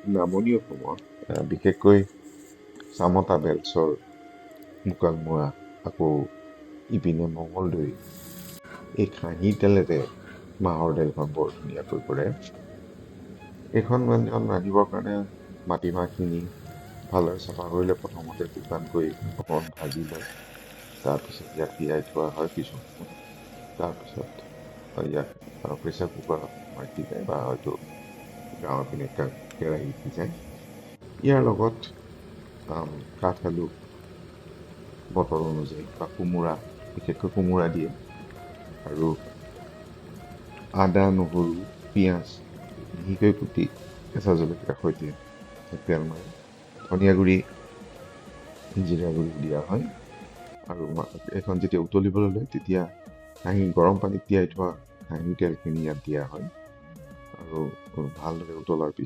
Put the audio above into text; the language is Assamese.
নামনি অসমৰ বিশেষকৈ চামতা বেলচৰ মুকালমুৱা আকৌ ইপিনে মঙলদৈ এই খাহী তেলেৰে মাহৰ দাইলখন বৰ ধুনীয়াকৈ কৰে। এইখন ব্যঞ্জন ৰান্ধিবৰ কাৰণে মাটিমাহখিনি ভালদৰে চাফা কৰিলে প্ৰথমতে শুকানকৈ অকণ ভাজি লয়। তাৰপিছত ইয়াক তিয়াই থোৱা হয় কিছু সময়। তাৰপিছত ইয়াক প্ৰেছাৰ কুকাৰত আমাৰ সিজায় বা হয়তো গাঁৱৰ পিনে কেৰাহীত সিজায়। ইয়াৰ লগত কাঠ আলু বতৰ অনুযায়ী বা কোমোৰা, বিশেষকৈ কোমোৰা দিয়ে আৰু আদা, নহৰু, পিঁয়াজ মিহিকৈ কুটি কেঁচা জলকীয়াৰ সৈতে তেল মাৰি ধনিয়া গুড়ি, জিৰা গুড়ি দিয়া হয় আৰু এইখন যেতিয়া উতলিবলৈ লয় তেতিয়া গৰম পানীত তিয়াই থোৱা হাঁহি তেলখিনি ইয়াত দিয়া হয় আৰু ভালদৰে উতলাৰ পিছত